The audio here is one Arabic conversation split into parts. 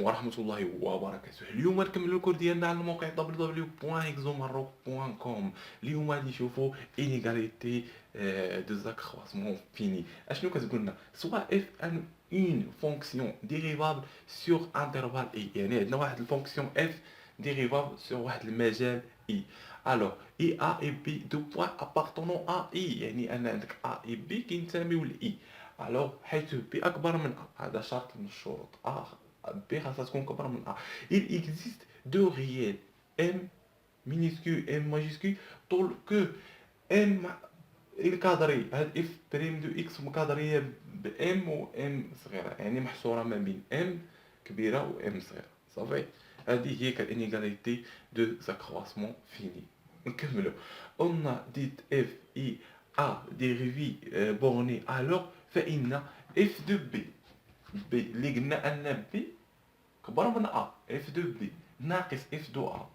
عليكم ورحمة الله وبركاته. اليوم نكملوا الكور ديالنا على الموقع www.exomarroc.com. اليوم غادي نشوفوا inégalité de accroissement fini. اشنو كتقولنا؟ soit f ان une fonction dérivable sur intervalle i، يعني عندنا واحد الفونكسيون f dérivable sur واحد المجال i. alors i a et b deux points appartenant à i، يعني ان عندك a et b كينتميو ل i. alors حيث b اكبر من a، هذا شرط من الشروط. B خاصها تكون كبر من A. Il existe deux réels M minuscule M majuscule طول que M الكادري. هاد اف بريم دو اكس مكادرية ب M و M صغيرة، يعني محصورة ما بين M كبيرة و M صغيرة. صافي، هذه هي كالانيغاليتي دو زاكرواسمون فيني. نكملو. قلنا ديت اف اي ا ديريفي بورني الوغ فإن اف دو بي اللي قلنا ان بي كبر من ا، اف دو بي ناقص اف دو ا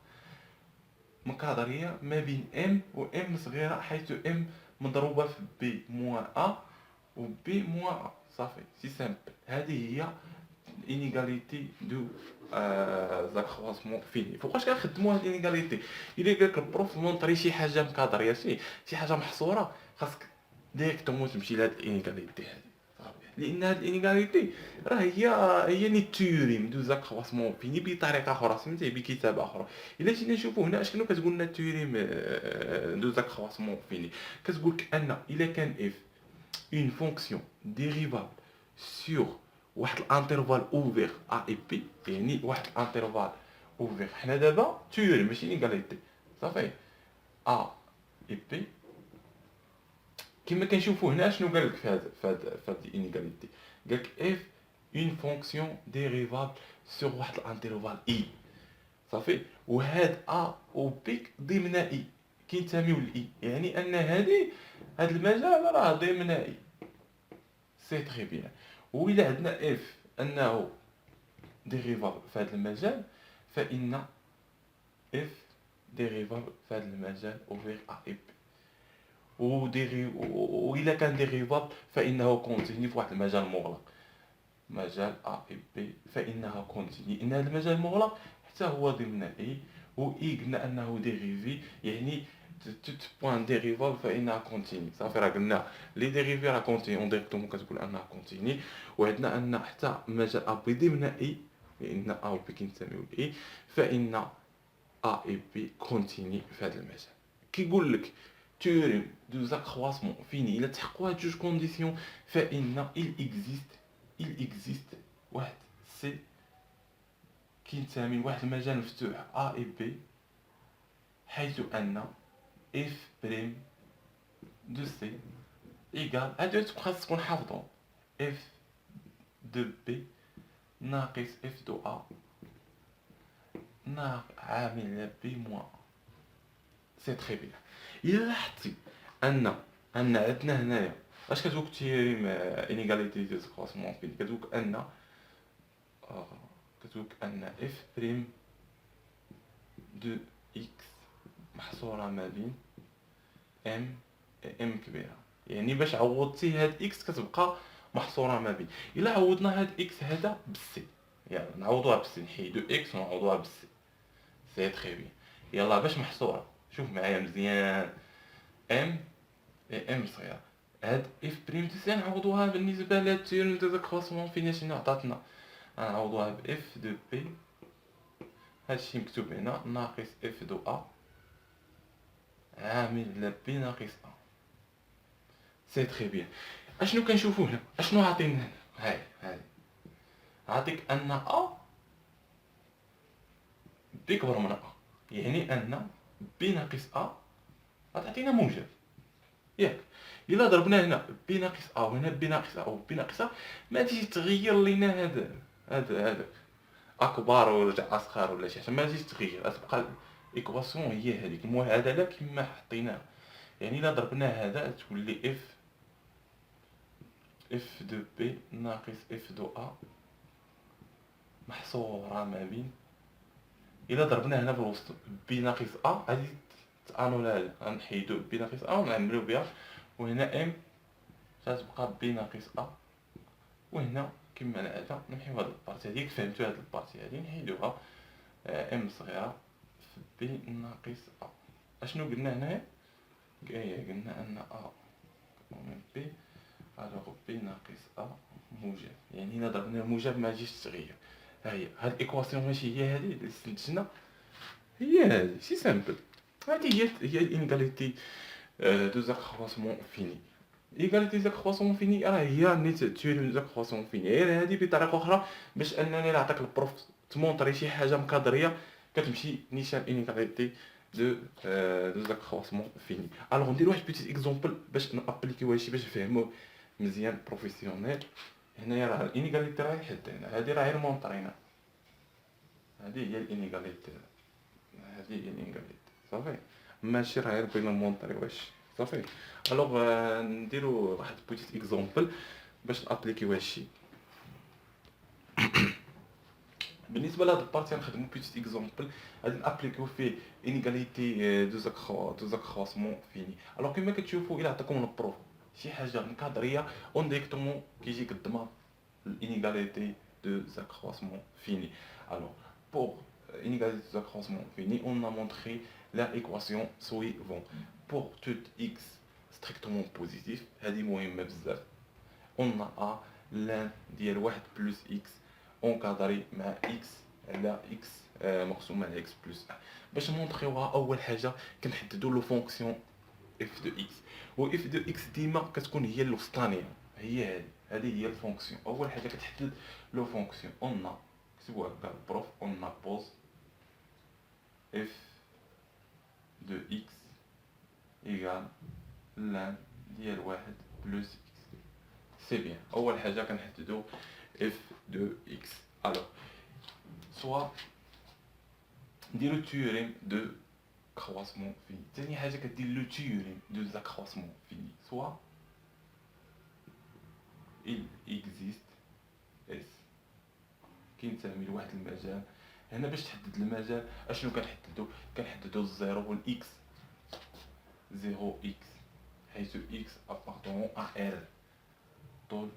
مكادرية ما بين ام و ام صغيرة، حيث ام مضروبة في بي موان ا و بي موان ا. صافي، سي سامبل. هذه هي الانيغاليتي دو زاكرواسمون فيني. فوقاش كنخدموا هاد الانيغاليتي؟ الا قالك البروف مونطري شي حاجة مكادرية، شي حاجة محصورة، خاصك ديريكتومون تمشي لهاد الانيغاليتي هادي. لان هاد الانيغاليتي راه هي ني تيوريم دو زاكرواسمون فيني بطريقه اخرى، فهمتي، بكتابه اخرى. الا جينا نشوفوا هنا اشنو كتقول لنا تيوريم دو زاكرواسمون فيني. كتقول لك ان الا كان اف اون فونكسيون ديريفابل سور واحد الانترفال اوفير ا اي بي، يعني واحد الانترفال اوفير. حنا دابا تيوريم ماشي انيغاليتي. صافي، ا اي بي كما كنشوفوا هنا. شنو قال لك في هاد الانيغاليتي؟ قال لك اف اون فونكسيون ديريفابل سور واحد الانترفال اي. صافي، وهاد ا و بي ضمن اي كينتميو لاي، يعني ان هاد المجال راه ضمن اي. سي تري بيان. وإلا عندنا اف انه ديريفابل في هاد المجال، فإن اف ديريفابل في هاد المجال اوفير ا اي بي. وإلا كان ديريفابل فإنه كونتيني في واحد المجال مغلق، مجال ا اي بي، فإنها كونتيني. إن هذا المجال مغلق حتى هو ضمن اي، و اي قلنا أنه ديريفي، يعني توت بوان ديريفابل فإنها كونتيني. صافي، راه قلنا لي ديريفي راه كونتيني، اون ديريكتومون كتقول أنها كونتيني. وعندنا أن حتى مجال ا بي ضمن اي، لأن ا و بي كينتميو لاي، فإن ا اي بي كونتيني في هذا المجال. كيقول لك تيوريم دو زاكرواسمون فيني، الا تحققوا هاد جوج كونديسيون فإن il existe واحد سي كينتمي لواحد المجال مفتوح ا اي بي، حيث ان اف بريم دو سي ايكال، هادو خاص تكون حافظهم، اف دو بي ناقص اف دو ا عامل بي موان. سي تري بيان. الا لاحظتي ان عندنا هنايا اش كتقولك تيريم انيغاليتي دو زاكرواسمون فيني؟ كتقولك ان اف بريم دو اكس محصورة ما بين ام كبيرة، يعني باش عوضتي هاد اكس كتبقى محصورة ما بين. الا عوضنا هاد اكس هذا بالسي، يلا نعوضوها بالسي، نحيدو اكس ونعوضوها بالسي. سي تري بيان. يلا باش محصورة، شوف معايا مزيان، ام ام صغيرة. هاد اف بريم دو سي نعوضوها بالنسبة لهاد التيوريم دو زاكرواسمون فيني شنو عطاتنا؟ غنعوضوها ب اف دو بي، هادشي مكتوب هنا، ناقص اف دو ا عامل بي ناقص ا. سي تري بيان. اشنو كنشوفو هنا؟ اشنو عاطينا هنا؟ هاي عاطيك ان ا بي كبر من ا، يعني ان بي ناقص ا غتعطينا موجب، ياك؟ الا ضربنا هنا بي ناقص ا وهنا بي ناقص ا و بي ناقص ا، ما تجي تغير لينا هذا اكبر ولا اصغر ولا شي حاجه، ما تجيش تغير، غتبقى الايكواسيون هي هذيك المعادله كما حطيناها. يعني الا ضربنا هذا تولي اف دو بي ناقص اف دو ا محصورة ما بين. الا ضربنا هنا في الوسط بي ناقص ا غادي تانولا هذا، غنحيدو بي ناقص ا ونعملو بها، وهنا ام غتبقى بي ناقص ا، وهنا كيما انا هذا نمحيو هاد البارتي هادي، فهمتو هاد البارتي هادي نحيدوها. ام صغيره في بي ناقص ا. اشنو قلنا هنايا؟ قلنا ان ا من بي الوغ بي ناقص ا موجب، يعني هنا ضربنا موجب ما جيش تغير. ها هي هاد الايكواسيون ماشي هي هادي اللي استنتجنا، هي هادي سي سامبل. هادي هي الانيغاليتي دو زاكرواسمون فيني. ايغاليتي زاكرواسمون فيني راه هي نيت تيوري زاكرواسمون فيني، غير هادي بطريقه اخرى باش انني نعطيك البروف تمونطري شي حاجه مكادريه كتمشي نيشان انيغاليتي دو زاكرواسمون فيني. الوغ ندير واحد بيتيت اكزومبل باش نابليكيو هادشي باش نفهموه مزيان بروفيسيونيل. هنايا راه الانيغاليتي راه حد هنا، هادي راه غير مونطرينا، هادي هي الانيغاليتي، هادي هي الانيغاليتي صافي، ماشي راه غير بغينا نمونطريو واش صافي. الوغ نديرو واحد بوتيت اكزومبل باش نابليكيو هادشي. بالنسبه لهاد البارتي غنخدمو بوتيت اكزومبل غادي نابليكيو فيه انيغاليتي دو زاكرواسمون فيني. الوغ كيما كتشوفو الا عطاكم البروف شي حاجه مكادريه اون ديريكتومون كيجي قدامها الانيغاليتي دو زاكرواسمون فيني. الوغ pour inégalité de accroissement fini, on a montré la équation suivante. Pour tout x strictement positif, هذه مهمة بزاف. on a لان ديال واحد بلس x اونكادري مع x على x مقسوم على x بلس 1. باش نمونطريوها اول حاجة كنحددو لو فونكسيون f de x، و f de x ديما كتكون هي الوسطانية، هي هذه هي الفونكسيون. اول حاجة كتحدد لو فونكسيون on a كتبوها هكا البروف on a pose f de x égale لان ديال واحد بلس x. سي بيان، اول حاجه كنحددو f de x. الوغ سوا نديرو تيوريم دو كرواسمون فيني، ثاني حاجه كدير لو تيوريم دو زاكرواسمون فيني. سوا il existe s كينتمي لواحد المجال. هنا باش تحدد المجال اشنو كنحددو الزيرو والاكس، 0 x حيث x appartenant à R طول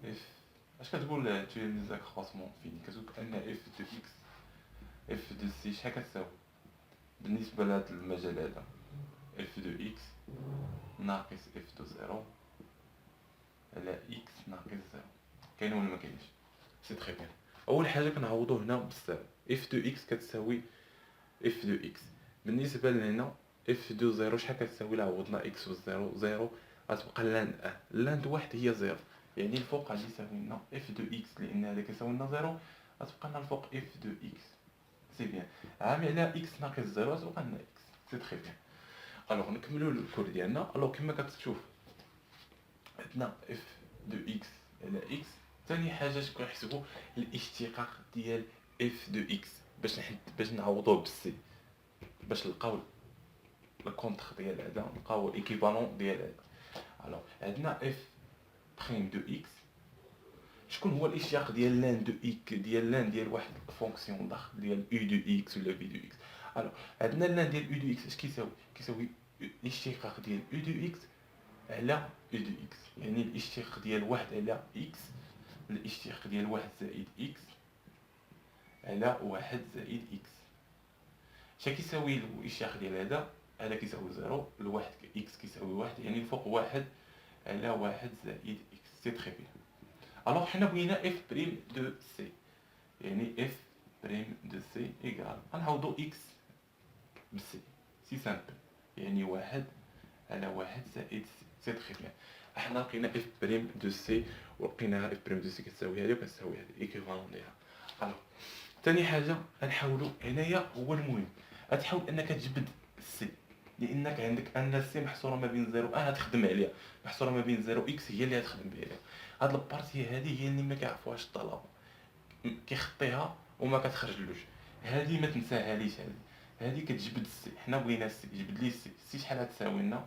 f. اش كتقول تيوريم دو زاكرواسمون فيني؟ كتقول ان f دو x f دو c شحال كتساوي بالنسبه لهاد المجال هذا؟ f دو x ناقص f دو 0 على x ناقص 0. كاين ولا ما كاينش؟ سي تري بيان. اول حاجه كنعوضو هنا بالسالب، f دو x كتساوي f دو x. بالنسبه لهنا f دو 0 شحال كتساوي؟ لا عوضنا x و 0 0 غتبقى لان لان واحد هي 0، يعني الفوق غادي يساوي لنا f دو x لان هذا كيساوي لنا 0 غتبقى لنا الفوق f دو x. سي بيان، عامل على x ناقص 0 غتبقى لنا x. سي تري بيان. الوغ نكملو الكور ديالنا. الوغ كما كتشوف عندنا f دو x على x. ثاني حاجه كنحسبوا الاشتقاق ديال f دو x باش نعوضوه بالسي باش نلقاو الكونتر ديال هذا، نلقاو الايكيفالون ديال هذا. الوغ عندنا f بريم دو x. شكون هو الاشتقاق ديال لان دو x ديال واحد الفونكسيون داخل ديال u دو x ولا v دو x؟ الوغ عندنا لان ديال u دو x اش كيساوي الاشتقاق ديال u دو x على u دو x، يعني الاشتقاق ديال واحد على x الاشتقاق ديال واحد زائد x على واحد زائد x. شا كيساوي الاشتقاق ديال هذا كيساوي 0، الواحد x كيساوي واحد، يعني الفوق واحد على واحد زائد x. سي تري بيان. الوغ حنا بغينا f بريم دو c، يعني f بريم دو c ايكال غنعوضو x بسي، سي سامبل، يعني واحد على واحد زائد c. سي تري بيان. حنا لقينا f بريم دو c ولقينا f بريم دو c كتساوي هادي وكتساوي هادي، ايكيفالون ديالها. الوغ ثاني حاجه غنحاولوا هنايا هو المهم، غتحاول انك تجبد السي، لانك عندك ان السي محصوره ما بين 0 غتخدم عليها، محصوره ما بين 0 اكس هي اللي غتخدم بها. هاد البارتي هذه هي اللي ما كيعرفوهاش الطلبه، كيخطيها وما كتخرجلوش. هذه ما تنساهاليش، هذه كتجبد السي. حنا بغينا السي، جبد لي السي شحال غتساوي لنا؟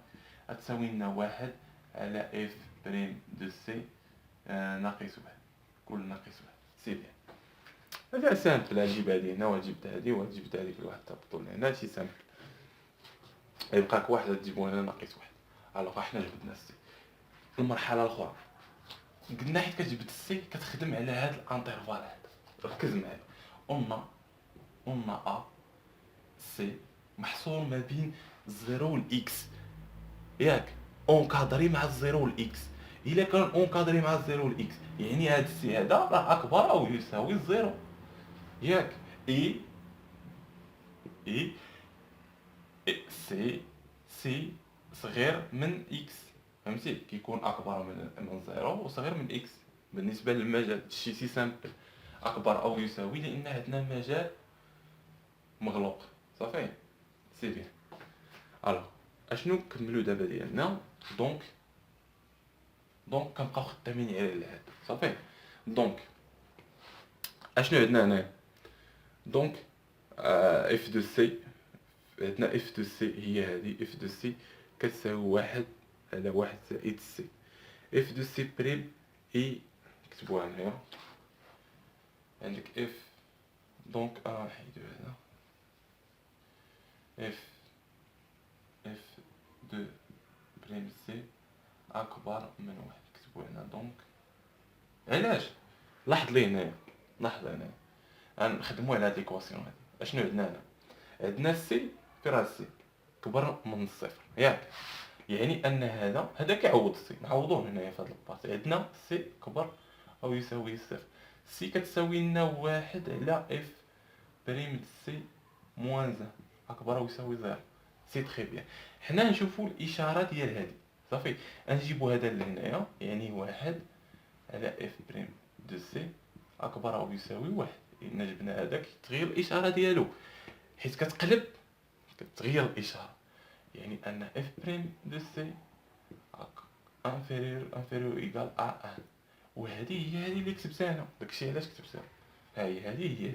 غتساوي لنا واحد على اف بريم دو سي ناقص واحد، كل ناقص واحد. سي بيان، هذا سامبل. غتجيب هادي هنا وغتجيب هادي وغتجيب هاديك الواحد تهبطو لهنا، هادشي سامبل. يبقاك واحد تجيبو هنا ناقص واحد. الوغ حنا جبدنا السي. المرحله الاخرى قلنا حيت كتجبد السي كتخدم على هاد الانترفال هذا. ركز معايا، قلنا ا سي محصور ما بين 0 و اكس، ياك اونكادري مع الزيرو والاكس. الا كان اونكادري مع الزيرو والاكس يعني هاد السي هذا راه اكبر او يساوي الزيرو، ياك اي اي سي سي صغير من اكس، فهمتي؟ كيكون اكبر من زيرو وصغير من اكس. بالنسبه للمجال شي سي سامبل، اكبر او يساوي لان عندنا مجال مغلوق. صافي سي بيان. الوغ اشنو نكملو دابا ديالنا؟ دونك كنبقاو خدامين على الهاد. صافي دونك اشنو عندنا هنايا؟ دونك اف دو سي، عندنا اف دو سي هي هذه، اف دو سي كتساوي واحد على واحد زائد سي. اف دو سي بريم اي نكتبوها هنايا، عندك اف دونك نحيدو هذا اف دو بريم سي اكبر من واحد، نكتبو هنا. دونك علاش؟ لاحظ هنايا غنخدمو على هاد ليكواسيون هادي. اشنو عندنا هنا؟ عندنا السي في راه السي كبر من الصفر، ياك يعني ان هذا كيعوض السي، نعوضوه هنايا في هاد البارتي. عندنا سي كبر او يساوي صفر، سي كتساوي لنا واحد على اف بريم سي موان زان اكبر او يساوي زيرو. سي تخي بيان. حنا نشوفو الاشاره ديال هادي. صافي نجيبو هذا لهنايا، يعني واحد على اف بريم دو سي اكبر او يساوي واحد. لان جبنا هذاك تغير الاشاره ديالو، حيت كتغير الاشاره، يعني ان اف بريم دو سي انفيريور ايكال ا ان. وهذه هي اللي كتبتها انا، داكشي علاش كتبتها. هذه هي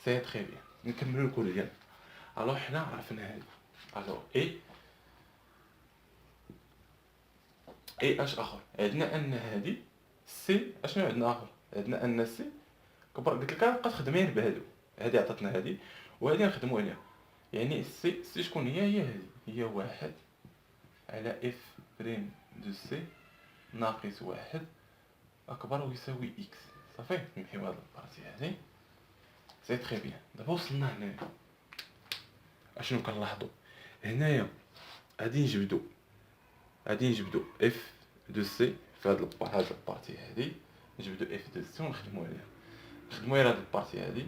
سي تري بيان. نكملوا الكل ديال. الوغ حنا عرفنا هذه. الوغ اي اش اخر عندنا ان هذه سي. اشنو عندنا اخر؟ عندنا ان سي كبر. قلت لك غنبقى تخدمين بهادو، هذه عطاتنا هذه وهذه نخدموا عليها. يعني سي شكون هي هذه، هي واحد على اف بريم دو سي ناقص واحد اكبر ويساوي اكس. صافي نمحيو هاد البارتي هذه. سي تري بيان. دابا وصلنا هنايا، اشنو كنلاحظوا هنايا؟ غادي نجبدو اف دو سي في هاد البارتي هذه. نجبدو اف دو سي ونخدمو عليها، نخدمو غير هاد البارتي هذه.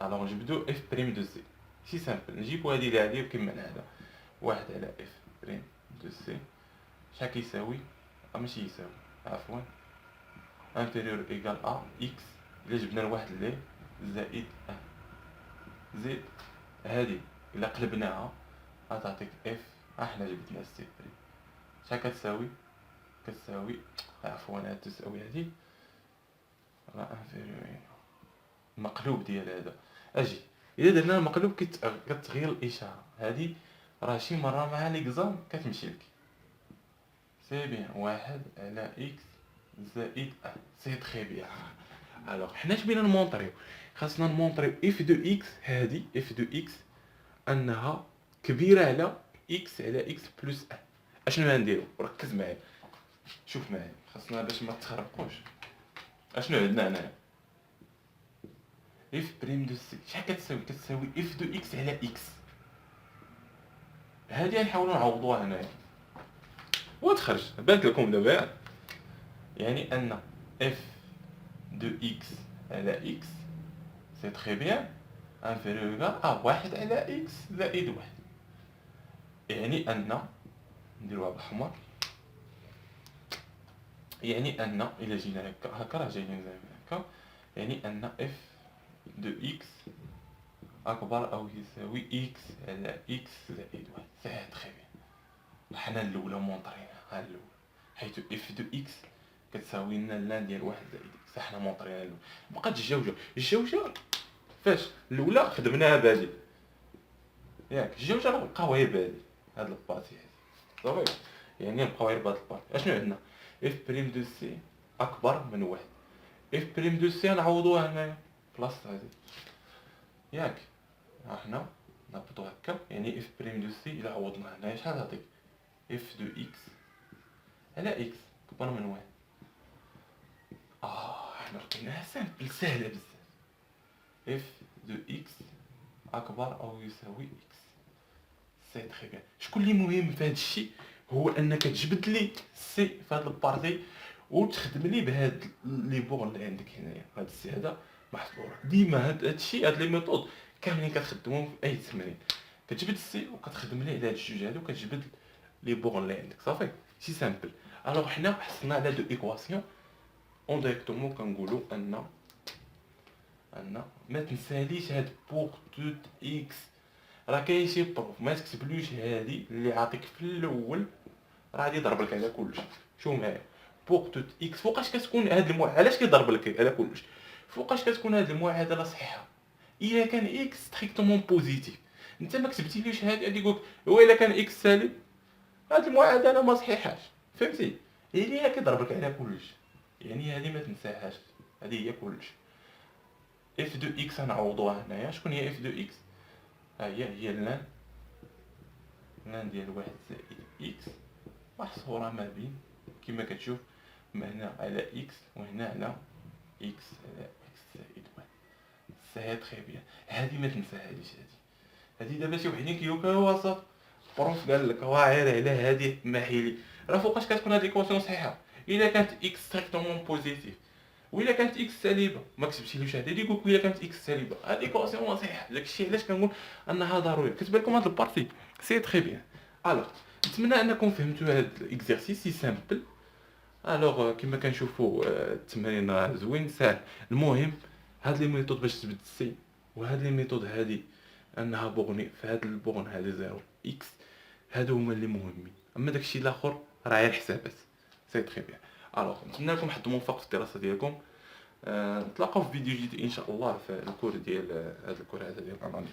الوغ نجبدو اف بريم دو سي، سي سامبل. نجيبو هادي لهادي وكيما هذا، واحد على اف بريم دو سي شحال كيساوي؟ ماشي يساوي، عفوا انفيريور ايكال ا اكس. الا جبنا لواحد ليه زائد ان زيد هادي، الا قلبناها غتعطيك اف. حنا جبدنا سي بريم شحال كتساوي عفوا هاد تساوي هادي راه انفيريور المقلوب ديال هذا. اجي الا درنا المقلوب كتغير الاشاره. هادي راه شي مره مع ليكزام كتمشي لك. سي بيان، واحد على اكس زائد ان. سي تخي بيان. الوغ حنا اش بينا نمونطريو؟ خاصنا نمونطريو اف دو اكس. هادي اف دو اكس انها كبيره على اكس على اكس بلس ان. اشنو غنديرو؟ ركز معايا، شوف معايا، خاصنا باش ما تخربقوش. اشنو عندنا هنايا؟ اف بريم دو سي شحال كتساوي اف دو اكس على اكس. هادي غنحاولوا نعوضوها هنايا وتخرج بانت لكم دابا. يعني ان اف دو اكس على اكس سي تري بيان انفيريور ايكال واحد على اكس زائد واحد. يعني ان نديروها بالاحمر، يعني ان الا جينا هكا راه جايين زي هكا، يعني ان اف دو اكس اكبر او يساوي اكس على اكس زائد واحد. سي تري بيان. حنا الاولى مونطرينها، ها الاولى، حيث اف دو اكس كتساوي لنا لان ديال واحد زائد اكس. حنا مونطرينها الاولى. بقات الجوجه فاش الاولى خدمناها بادي، ياك الجوجه راه بقاو غير بادي. هاد البارتي هادي صافي، يعني نبقاو غير بهاد البارتي. اشنو عندنا؟ اف بريم دو سي اكبر من واحد. اف بريم دو سي نعوضوها هنايا بلاصه هادي، ياك ها حنا نهبطو هكا. يعني اف بريم دو سي الا عوضنا هنايا شحال تعطيك؟ اف دو اكس على اكس كبر من واحد. حنا لقيناها سامبل سهله بزاف. اف دو اكس اكبر او يساوي اكس. سي تري بيان. شكون اللي مهم في هذا الشيء هو انك تجبد لي سي في هذا البارتي وتخدم لي بهاد لي بور اللي عندك هنايا. هذا السي هذا محصور ديما. هاد الشيء هاد لي ميثود كاملين كتخدمهم في اي تمرين. كتجبد السي وكتخدم ليه على هاد الجوج هادو وكتجبد لي بور اللي عندك صافي. سي سامبل. الوغ حنا حصلنا على دو ايكواسيون اون ديريكتومون كنقولوا ان ما تنساليش هاد بور توت اكس. راه كاين شي بروف ما تكتبلوش هادي اللي عاطيك في الاول راه غادي يضرب لك على كلشي. شوف معايا بور توت اكس فوقاش كتكون هاد علاش كيضرب لك على كلشي فوقاش كتكون هاد المعادله صحيحه الا كان اكس ستريكتومون بوزيتيف. انت ما كتبتيليش هادي غادي يقولك هو الا كان اكس سالب هاد المعادله ما صحيحاش. فهمتي؟ هي كيضرب لك على كلشي. يعني هادي ما تنساهاش. هادي هي كلشي. اف دو اكس غنعوضوها هنايا. شكون هي اف دو اكس؟ ها هي لان ديال واحد زائد اكس محصورة ما بين كما كتشوف هنا على اكس وهنا على اكس على اكس زائد واحد. سي تري بيان. هادي ما تنساهاليش. هادي دابا شي وحدين كيلوكاو وصف بروف قال لك واعر على هادي محيلي. راه فوقاش كتكون هاد ليكواسيون صحيحه الا كانت اكس ستريكتومون بوزيتيف وإلا كانت اكس سالبه. ما كتبتيلوش هادي يقول لك الا كانت اكس سالبه هاد ليكواسيون صحيحه. داكشي علاش كنقول انها ضروريه. كتبان لكم هاد البارتي سي تري بيان. الوغ نتمنى انكم فهمتوا هاد الاكزرسيس سي سامبل. الوغ كما كنشوفوا التمرين راه زوين ساهل. المهم هاد لي ميثود باش تثبت السي وهاد لي ميثود هادي انها بوغني في هاد البوغن هادي 0 اكس هادو هما اللي مهمين. اما داكشي الاخر راه غير حسابات. سي تري بيان. الوغ نتمنى لكم حظ موفق في الدراسه ديالكم. نتلاقاو في فيديو جديد ان شاء الله في الكور ديال هاد الكور هذا ديال الاناليز.